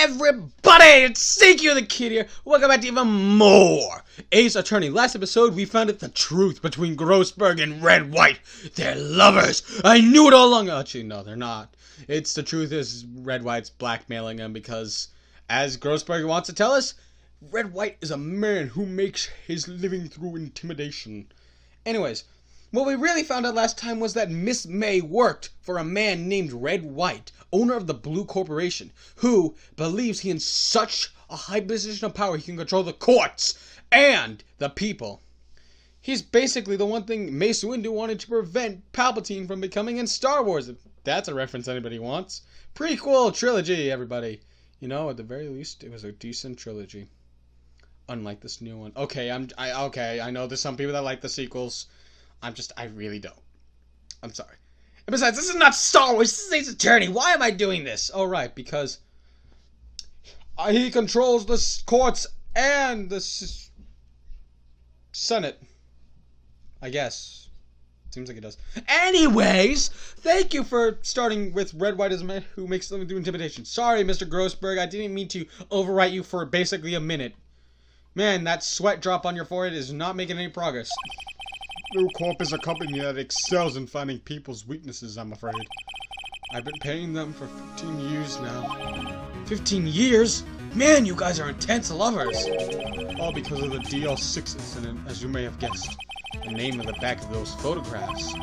everybody, it's Seikyu the Kid here. Welcome back to even more Ace Attorney. Last episode, we found out the truth between Grossberg and Red White. They're lovers. I knew it all along. Actually, no, they're not. It's the truth is Red White's blackmailing him because, as Grossberg wants to tell us, Red White is a man who makes his living through intimidation. Anyways, what we really found out last time was that Miss May worked for a man named Red White, owner of the Blue Corporation, who believes he in such a high position of power he can control the courts and the people. He's basically the one thing Mace Windu wanted to prevent Palpatine from becoming in Star Wars, if that's a reference anybody wants. Prequel trilogy, everybody. You know, at the very least, it was a decent trilogy. Unlike this new one. Okay, I know there's some people that like the sequels. I really don't. I'm sorry. And besides, this is not Star Wars, this is Ace Attorney. Why am I doing this? Oh, right, because he controls the courts and the Senate. I guess. Seems like it does. Anyways, thank you for starting with Red White as a man who makes them do intimidation. Sorry, Mr. Grossberg, I didn't mean to overwrite you for basically a minute. Man, that sweat drop on your forehead is not making any progress. Blue Corp is a company that excels in finding people's weaknesses, I'm afraid. I've been paying them for 15 years now. 15 years? Man, you guys are intense lovers! All because of the DL6 incident, as you may have guessed. The name on the back of those photographs.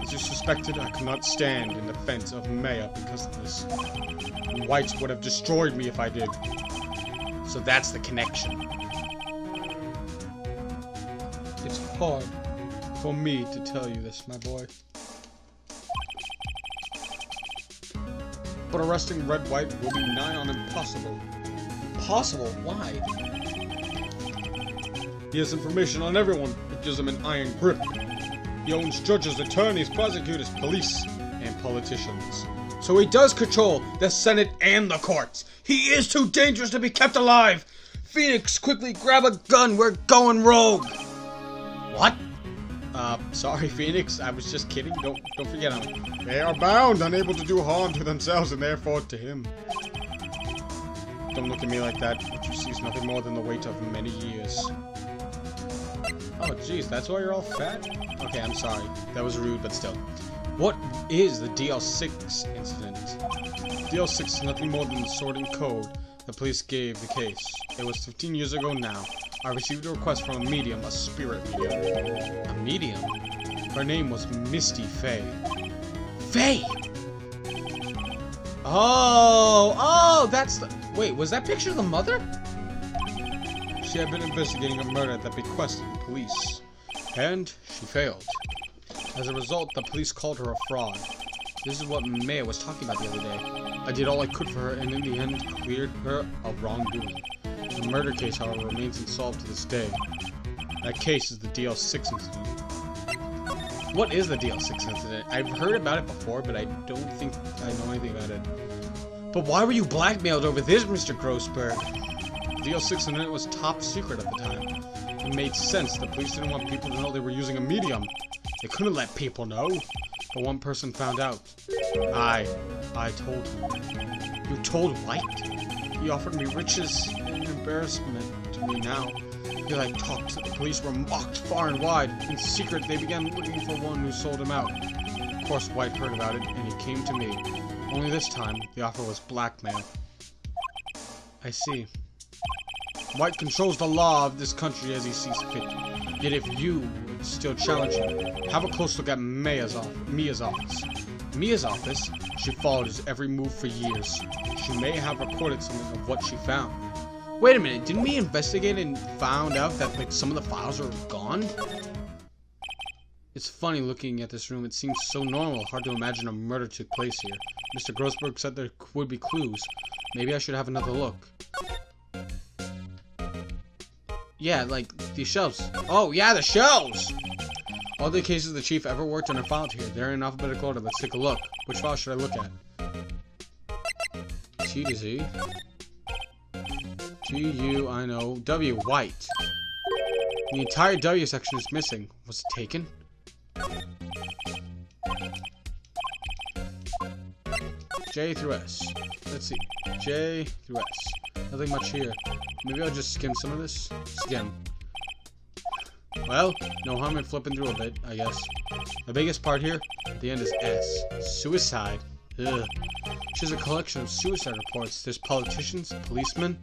As you suspected, I could not stand in defense of Maya because of this. The Whites would have destroyed me if I did. So that's the connection. It's hard for me to tell you this, my boy. But arresting Red White will be nigh on impossible. Impossible? Why? He has information on everyone. It gives him an iron grip. He owns judges, attorneys, prosecutors, police, and politicians. So he does control the Senate and the courts. He is too dangerous to be kept alive. Phoenix, quickly grab a gun. We're going rogue. What? Sorry, Phoenix. I was just kidding. Don't forget him. They are bound, unable to do harm to themselves and therefore to him. Don't look at me like that. What you see is nothing more than the weight of many years. Oh, jeez, that's why you're all fat? Okay, I'm sorry. That was rude, but still. What is the DL6 incident? DL6 is nothing more than the sorting code the police gave the case. It was 15 years ago now. I received a request from a medium, a spirit medium. A medium? Her name was Misty Faye. Faye! Oh, that's the... Wait, was that picture of the mother? She had been investigating a murder at the bequest of the police. And she failed. As a result, the police called her a fraud. This is what Maya was talking about the other day. I did all I could for her and in the end cleared her of wrongdoing. The murder case, however, remains unsolved to this day. That case is the DL6 incident. What is the DL6 incident? I've heard about it before, but I don't think I know anything about it. But why were you blackmailed over this, Mr. Grossberg? The DL6 incident was top secret at the time. It made sense. The police didn't want people to know they were using a medium. They couldn't let people know. But one person found out. I told him. You told White? He offered me riches and embarrassment to me now. Yet I talked to the police were mocked far and wide. In secret, they began looking for one who sold him out. Of course, White heard about it, and he came to me. Only this time, the offer was blackmail. I see. White controls the law of this country as he sees fit. Yet if you would still challenge him, have a close look at Mia's office. Mia's office? She followed his every move for years. She may have recorded something of what she found. Wait a minute, didn't we investigate and found out that like some of the files are gone? It's funny looking at this room. It seems so normal. Hard to imagine a murder took place here. Mr. Grossberg said there would be clues. Maybe I should have another look. Yeah, like these shelves. Oh, yeah, the shelves! All the cases the chief ever worked on are filed here. They're in alphabetical order. Let's take a look. Which file should I look at? T to Z. T, U, I know. W, White. The entire W section is missing. Was it taken? J through S. let's see. J through S. Nothing much here. Maybe I'll just skim some of this. Skim. Well, no harm in flipping through a bit, I guess. The biggest part here, at the end is S. Suicide. Ugh. She's a collection of suicide reports. There's politicians, policemen.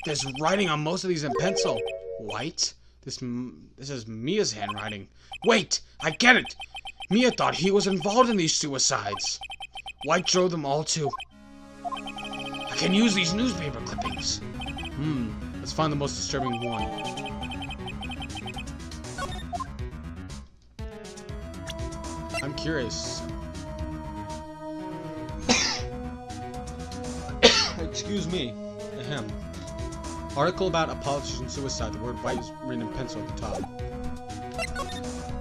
There's writing on most of these in pencil. White? This is Mia's handwriting. Wait! I get it! Mia thought he was involved in these suicides. White drove them all to... I can use these newspaper clippings. Let's find the most disturbing one. I'm curious. Excuse me. Ahem. Article about a politician's suicide. The word white is written in pencil at the top.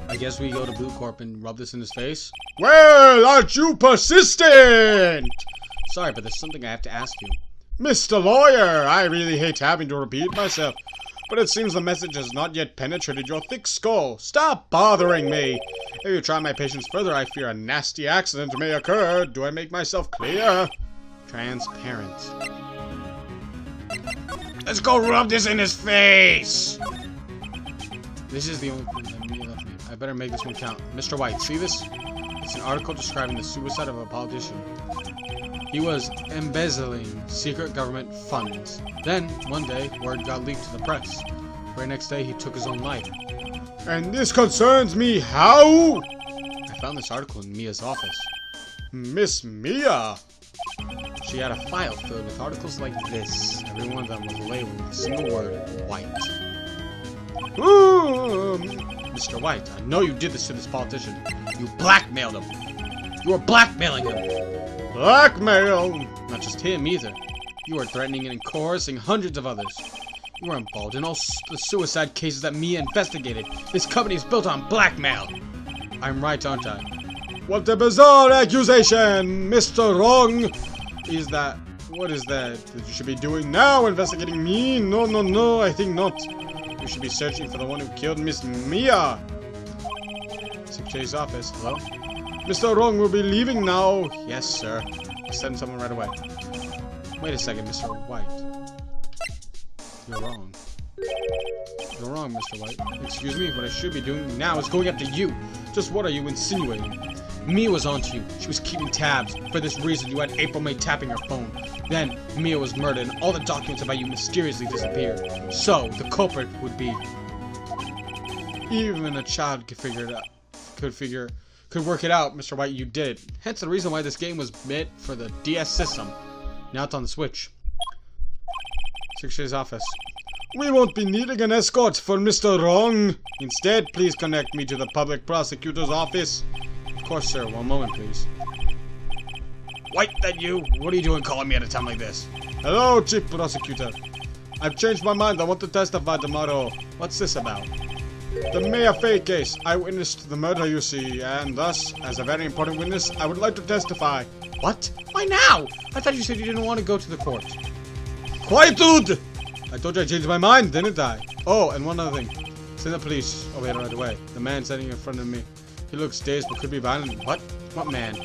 I guess we go to Blue Corp and rub this in his face. Well, aren't you persistent? Sorry, but there's something I have to ask you. Mr. Lawyer, I really hate having to repeat myself, but it seems the message has not yet penetrated your thick skull. Stop bothering me. If you try my patience further, I fear a nasty accident may occur. Do I make myself clear? Transparent. Let's go rub this in his face. This is the only thing that Mia left me. I better make this one count. Mr. White, see this? It's an article describing the suicide of a politician. He was embezzling secret government funds. Then, one day, word got leaked to the press. The very next day, he took his own life. And this concerns me how? I found this article in Mia's office. Miss Mia? She had a file filled with articles like this. Every one of them was labeled with a single word, white. Mr. White, I know you did this to this politician. You blackmailed him. You were blackmailing him. Blackmail? Not just him either. You were threatening and coercing hundreds of others. You were involved in all the suicide cases that Mia investigated. This company is built on blackmail. I'm right, aren't I? What a bizarre accusation, Mr. Wrong. Is that... what is that you should be doing now? Investigating me? No, I think not. You should be searching for the one who killed Miss Mia. Secretary's office. Hello? Mr. Wrong will be leaving now. Yes, sir. I'll send someone right away. Wait a second, Mr. White. You're wrong. You're wrong, Mr. White. Excuse me, what I should be doing now is going after you. Just what are you insinuating? Mia was onto you. She was keeping tabs. For this reason, you had April May tapping her phone. Then, Mia was murdered and all the documents about you mysteriously disappeared. So, the culprit would be... Even a child could figure it out. Could work it out, Mr. White, you did it. Hence the reason why this game was meant for the DS system. Now it's on the Switch. Secretary's office. We won't be needing an escort for Mr. Wrong. Instead, please connect me to the public prosecutor's office. Of course, sir. One moment, please. White, that you? What are you doing calling me at a time like this? Hello, Chief Prosecutor. I've changed my mind. I want to testify tomorrow. What's this about? The Mia Fey case. I witnessed the murder, you see, and thus, as a very important witness, I would like to testify. What? Why now? I thought you said you didn't want to go to the court. Quietude! I told you I changed my mind, didn't I? Oh, and one other thing. Send the police over here right away. The man standing in front of me. He looks dazed but could be violent. What? What man?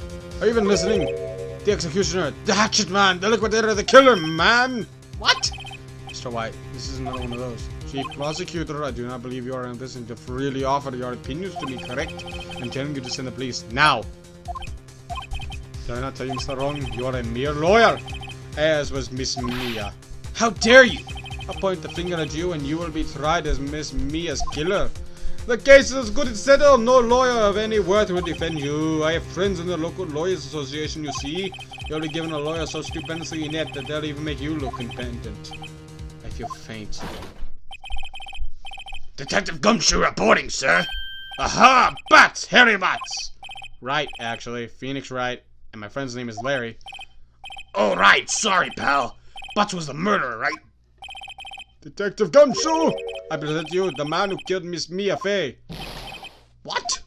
Are you even listening? The executioner, the hatchet man, the liquidator, the killer man! What? Mr. White, this is another one of those. Chief Prosecutor, I do not believe you are in a position to freely offer your opinions to me, correct? I'm telling you to send the police now. Did I not tell you, Mr. Wrong? You are a mere lawyer, as was Miss Mia. How dare you! I'll point the finger at you and you will be tried as Miss Mia's killer. The case is as good as settled. No lawyer of any worth will defend you. I have friends in the local lawyers association, you see. You'll be given a lawyer so stupendously inept that they'll even make you look independent. I feel faint. Detective Gumshoe reporting, sir. Aha! Bats! Hairy bats! Right, actually. Phoenix Wright. And my friend's name is Larry. Oh, right. Sorry, pal. Butts was the murderer, right? Detective Gumshoe! I present you the man who killed Miss Mia Fey. What?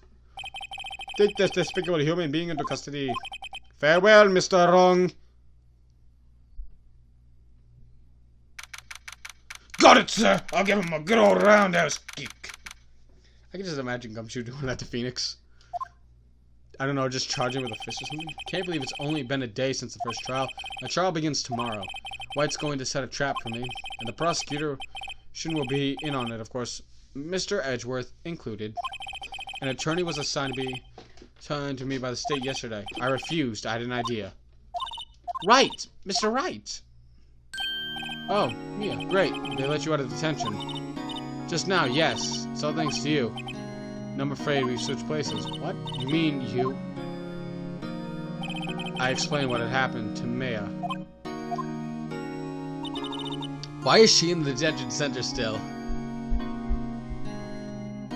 Take this despicable human being into custody. Farewell, Mr. Wrong. Got it, sir! I'll give him a good old roundhouse kick. I can just imagine Gumshoe doing that to Phoenix. I don't know, just charging with a fist or something? Can't believe it's only been a day since the first trial. My trial begins tomorrow. White's going to set a trap for me, and the prosecution will be in on it, of course, Mr. Edgeworth included. An attorney was assigned to me by the state yesterday. I refused. I had an idea. Right! Mr. Wright! Oh, Mia, great. They let you out of detention. Just now, yes. It's all thanks to you. I'm afraid we've switched places. What? You mean you? I explained what had happened to Maya. Why is she in the detention center still?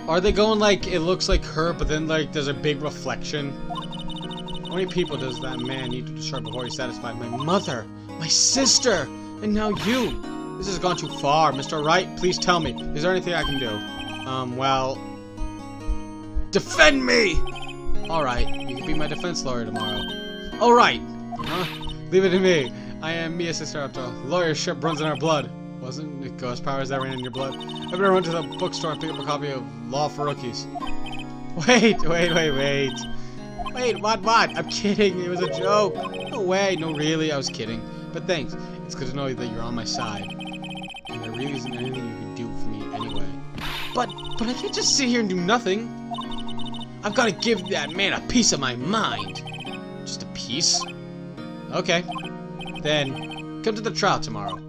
Are they going like, it looks like her, but then like there's a big reflection? How many people does that man need to destroy before he's satisfied? My mother! My sister! And now you! This has gone too far. Mr. Wright, please tell me. Is there anything I can do? Well... Defend me! Alright, you can be my defense lawyer tomorrow. Alright! Huh? Leave it to me. I am Mia's sister after all. Lawyership runs in our blood. Wasn't it ghost powers that ran in your blood? I better run to the bookstore and pick up a copy of Law for Rookies. Wait! Wait, what? I'm kidding. It was a joke. No way. No, really. I was kidding. But thanks. It's good to know that you're on my side. And there really isn't anything you can do for me anyway. But I can't just sit here and do nothing. I've got to give that man a piece of my mind. Just a piece? Okay. Then, come to the trial tomorrow.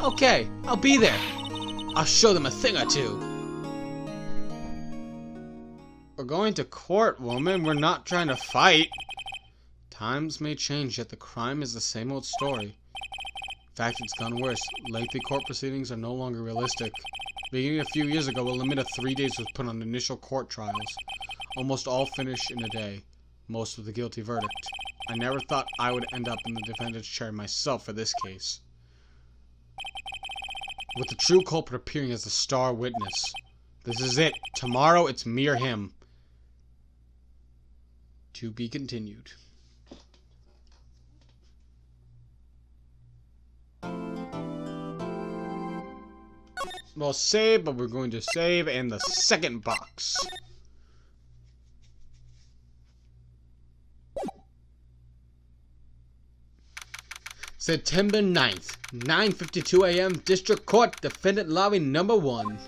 Okay, I'll be there. I'll show them a thing or two. We're going to court, woman. We're not trying to fight. Times may change, yet the crime is the same old story. In fact, it's gone worse. Lengthy court proceedings are no longer realistic. Beginning a few years ago, a limit of 3 days was put on initial court trials. Almost all finish in a day. Most with a guilty verdict. I never thought I would end up in the defendant's chair myself for this case. With the true culprit appearing as the star witness. This is it. Tomorrow it's me or him. To be continued. We'll save, but we're going to save in the second box. September 9th, 9:52 a.m. District Court, Defendant Lobby number 1.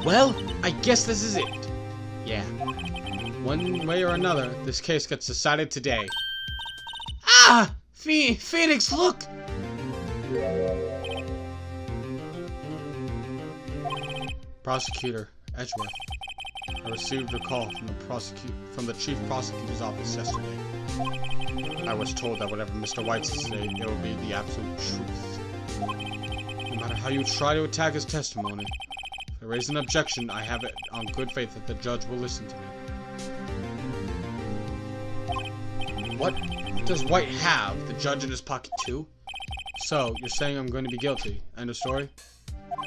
Well, I guess this is it. Yeah. One way or another, this case gets decided today. Ah! Phoenix, look! Prosecutor Edgeworth. I received a call from the Chief Prosecutor's office yesterday. I was told that whatever Mr. White says today, it will be the absolute truth. No matter how you try to attack his testimony, if I raise an objection, I have it on good faith that the judge will listen to me. What does White have? The judge in his pocket too? So, you're saying I'm going to be guilty. End of story?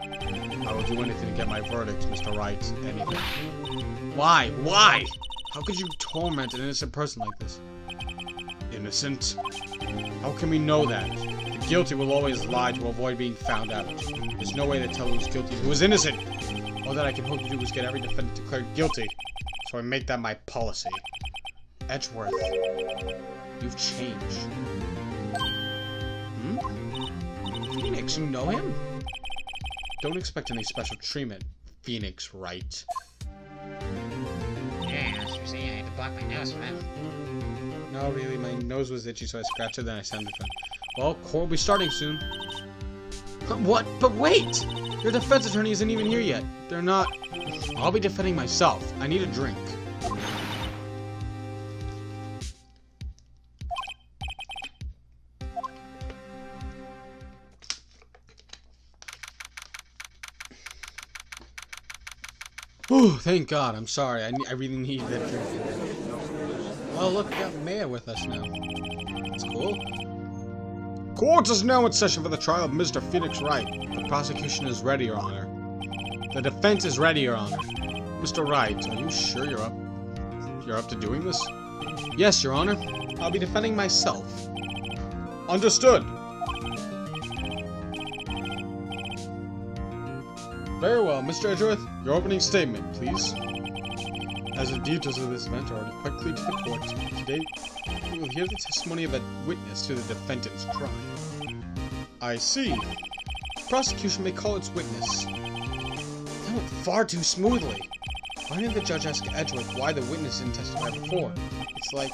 I will do anything to get my verdict, Mr. Wright. Anything. Why? Why? How could you torment an innocent person like this? Innocent? How can we know that? The guilty will always lie to avoid being found out. There's no way to tell who's guilty and who is innocent. All that I can hope to do is get every defendant declared guilty. So I make that my policy. Edgeworth, you've changed. Phoenix, you know him? Don't expect any special treatment, Phoenix Wright. Yeah, I was saying I had to block my nose for that one. No, really, my nose was itchy, so I scratched it, then I sounded fine. Well, court will be starting soon. What? But wait! Your defense attorney isn't even here yet. They're not... I'll be defending myself. I need a drink. Ooh, thank God. I'm sorry. I really need that drink. Oh, look, we got Maya with us now. That's cool. Court is now in session for the trial of Mr. Phoenix Wright. The prosecution is ready, Your Honor. The defense is ready, Your Honor. Mr. Wright, are you sure you're up to doing this? Yes, Your Honor. I'll be defending myself. Understood. Very well, Mr. Edgeworth, your opening statement, please. As the details of this event are already quite clear to the court, today we will hear the testimony of a witness to the defendant's crime. I see. The prosecution may call its witness. That went far too smoothly. Why didn't the judge ask Edgeworth why the witness didn't testify before? It's like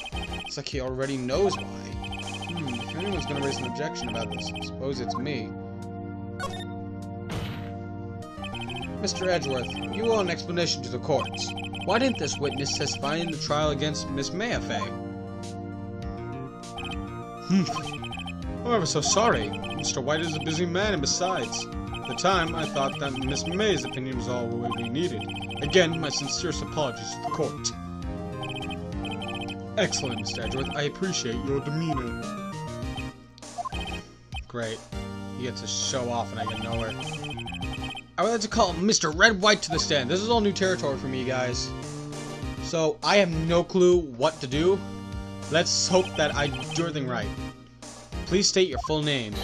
he already knows why. If anyone's gonna raise an objection about this, I suppose it's me. Mr. Edgeworth, you owe an explanation to the courts. Why didn't this witness testify in the trial against Miss Mayafay? I'm ever so sorry. Mr. White is a busy man, and besides, at the time, I thought that Miss May's opinion was all we needed. Again, my sincerest apologies to the court. Excellent, Mr. Edgeworth. I appreciate your demeanor. Great. You get to show off and I get nowhere. I would like to call Mr. Red White to the stand. This is all new territory for me, guys. So, I have no clue what to do. Let's hope that I do everything right. Please state your full name.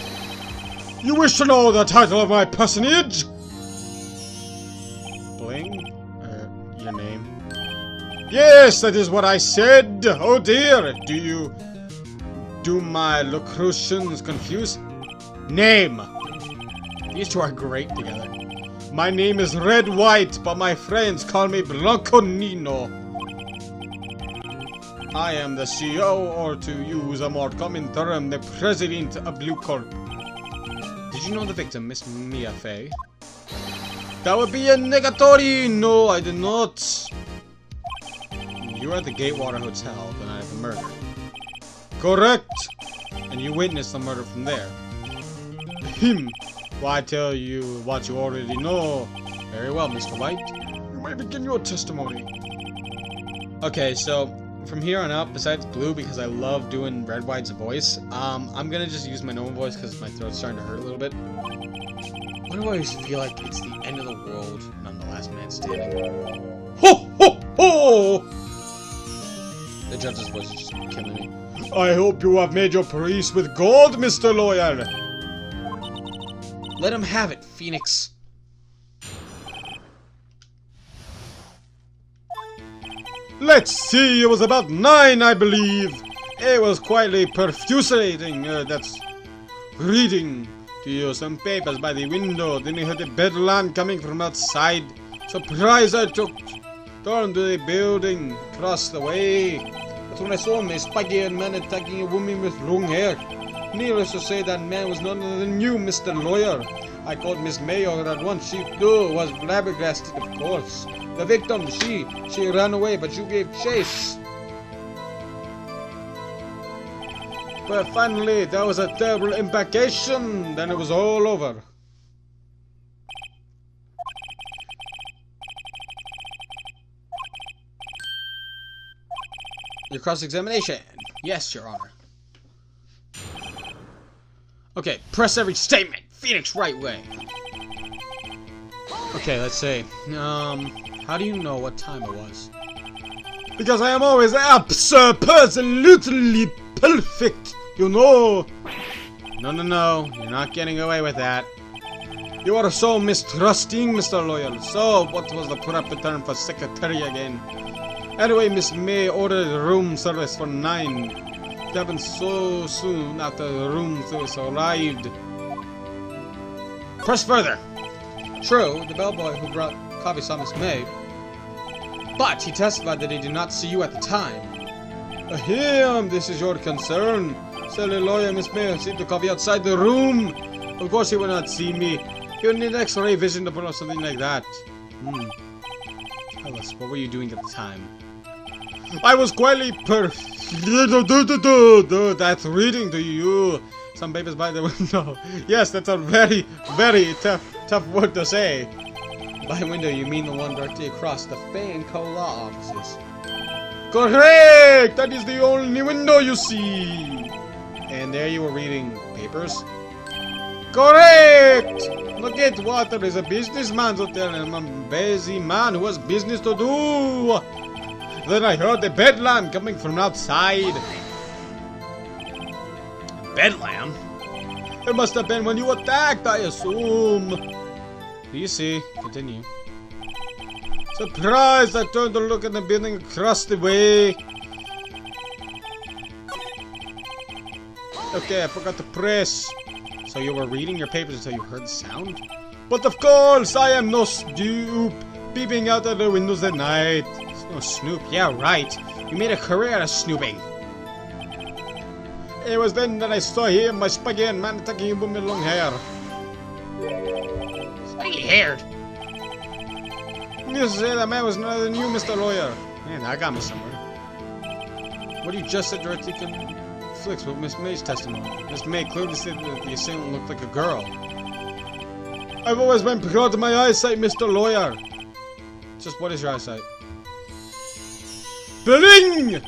You wish to know the title of my personage? Bling? Your name? Yes, that is what I said. Oh dear. Do my locutions confuse? Name. These two are great together. My name is Red White, but my friends call me Blanco Nino. I am the CEO, or to use a more common term, the president of Blue Corp. Did you know the victim, Miss Mayafay? That would be a negatory! No, I did not. You were at the Gatewater Hotel the night of the murder. Correct! And you witnessed the murder from there. Why tell you what you already know? Very well, Mr. White. You may begin your testimony. Okay, so from here on out, besides Blue, because I love doing Red White's voice, I'm gonna just use my normal voice because my throat's starting to hurt a little bit. Why do I always feel like it's the end of the world and I'm the last man standing? Ho ho ho! The judge's voice is just killing me. I hope you have made your peace with God, Mr. Lawyer. Let him have it, Phoenix. Let's see, it was about 9, I believe. It was quietly perfusating, that's reading to you some papers by the window. Then you heard the bedlam coming from outside. Surprised I turned to the building across the way. That's when I saw a spiky-haired man attacking a woman with long hair. Needless to say, that man was none other than you, Mr. Lawyer. I called Miss Mayo at once. She too was flabbergasted, of course. The victim, she ran away, but you gave chase. But finally, there was a terrible implication. Then it was all over. Your cross-examination. Yes, Your Honor. Okay, press every statement. Phoenix, right way. Okay, let's see. How do you know what time it was? Because I am always absolutely perfect, you know. No, you're not getting away with that. You are so mistrusting, Mr. Loyal. So, what was the proper term for secretary again? Anyway, Miss May ordered room service for 9. It happened so soon after the room service arrived. Press further. True, the bellboy who brought coffee saw Miss May, but he testified that he did not see you at the time. Ahem, this is your concern. Silly lawyer, Miss May received the coffee outside the room. Of course he would not see me. He would need X-ray vision to pull off something like that. Tell us, what were you doing at the time? I was quietly that's reading to you. Some papers by the window. Yes, that's a very, very tough word to say. By window, you mean the one directly across the Fan-Co law offices. Correct! That is the only window you see. And there you were reading papers? Correct! Look at Water is a businessman's hotel and I'm a busy man who has business to do. Then I heard the bedlam coming from outside. Bedlam? It must have been when you attacked, I assume. You see. Continue. Surprised! I turned to look at the building across the way. Okay, I forgot to press. So you were reading your papers until you heard the sound? But of course, I am no snoop, peeping out of the windows at night. It's no snoop. Yeah, right. You made a career out of snooping. It was then that I saw him, my spaghetti man attacking him with my long hair. Spaggy-haired. You say that man was none other than you, Mr. Lawyer. Man, that got me somewhere. What you just said directly conflicts with Miss May's testimony. Miss May clearly said that the assailant looked like a girl. I've always been proud of my eyesight, Mr. Lawyer. Just what is your eyesight? Bling!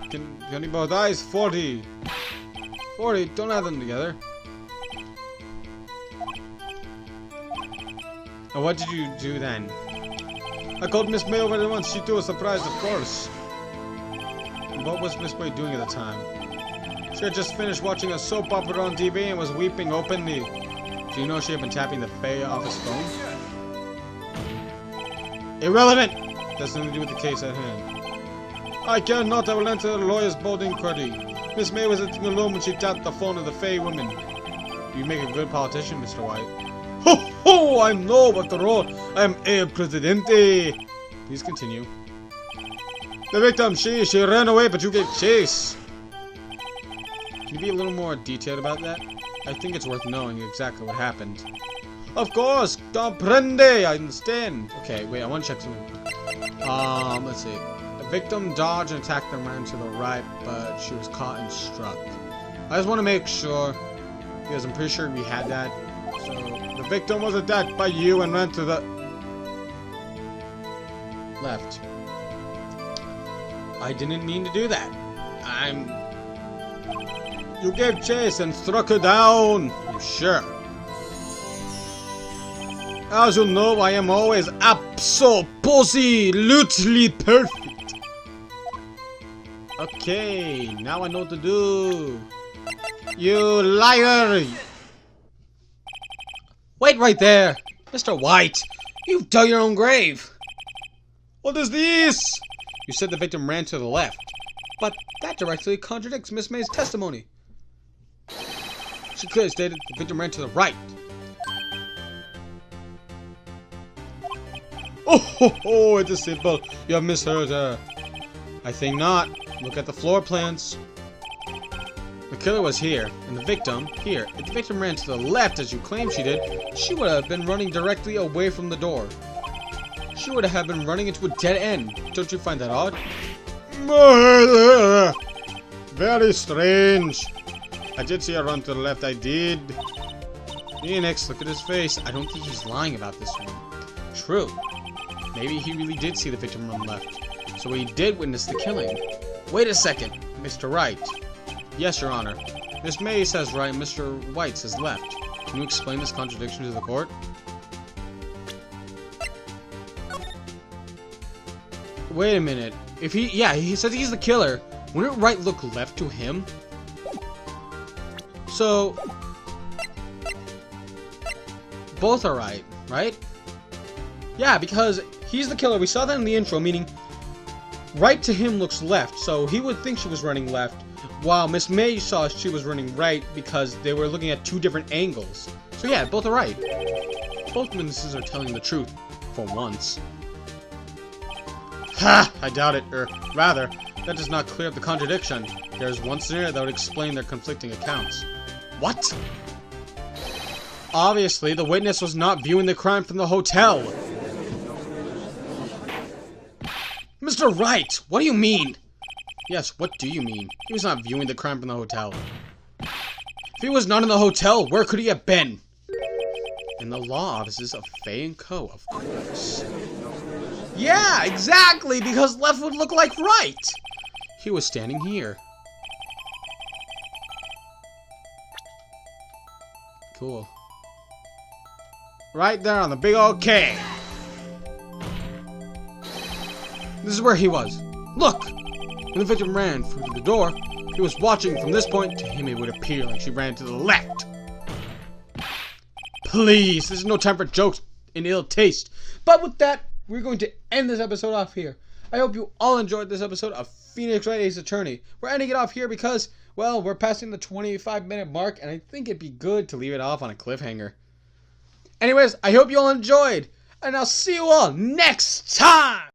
Can you both eyes? 40. 40, don't add them together. And what did you do then? I called Miss May over there once. She too was surprised, of course. What was Miss May doing at the time? She had just finished watching a soap opera on TV and was weeping openly. Do you know she had been tapping the Fae office phone? Irrelevant! That's nothing to do with the case at hand. I care not. I will enter the lawyer's bold inquiry. Miss May was sitting alone when she tapped the phone of the Fae woman. You make a good politician, Mr. White. Ho ho! I know, but after all, I am El Presidente. Please continue. The victim, she ran away, but you gave chase. Can you be a little more detailed about that? I think it's worth knowing exactly what happened. Of course, comprende, I understand. Okay, wait, I want to check something. Let's see. The victim dodged and attacked the man to the right, but she was caught and struck. I just want to make sure, because I'm pretty sure we had that. So, the victim was attacked by you and ran to the left. I didn't mean to do that. You gave chase and struck her down. You sure? As you know, I am always absolutely perfect. Okay, now I know what to do. You liar! Wait right there! Mr. White! You've dug your own grave! What is this? You said the victim ran to the left, but that directly contradicts Miss May's testimony. She clearly stated the victim ran to the right. Oh ho ho, it is simple. You have misheard her. I think not. Look at the floor plans. The killer was here, and the victim here. If the victim ran to the left as you claim she did, she would have been running directly away from the door. She would have been running into a dead end. Don't you find that odd? Very strange. I did see her run to the left, I did. Phoenix, look at his face. I don't think he's lying about this one. True. Maybe he really did see the victim run left. So he did witness the killing. Wait a second, Mr. Wright. Yes, Your Honor. Miss May says right, Mr. White says left. Can you explain this contradiction to the court? Wait a minute. If he says he's the killer. Wouldn't Wright look left to him? So, both are right? Yeah, because he's the killer. We saw that in the intro, meaning right to him looks left, so he would think she was running left, while Miss May saw she was running right because they were looking at two different angles. So yeah, both are right. Both witnesses are telling the truth, for once. Ha! I doubt it, rather, that does not clear up the contradiction. There's one scenario that would explain their conflicting accounts. What? Obviously, the witness was not viewing the crime from the hotel. Mr. Wright, what do you mean? Yes, what do you mean? He was not viewing the crime from the hotel. If he was not in the hotel, where could he have been? In the law offices of Faye & Co., of course. Yeah, exactly, because left would look like right. He was standing here. Cool. Right there on the big old K. This is where he was. Look! When the victim ran through the door, he was watching from this point. To him, it would appear like she ran to the left. Please, this is no time for jokes in ill taste. But with that, we're going to end this episode off here. I hope you all enjoyed this episode of Phoenix Wright Ace Attorney. We're ending it off here because, well, we're passing the 25-minute mark, and I think it'd be good to leave it off on a cliffhanger. Anyways, I hope you all enjoyed, and I'll see you all next time!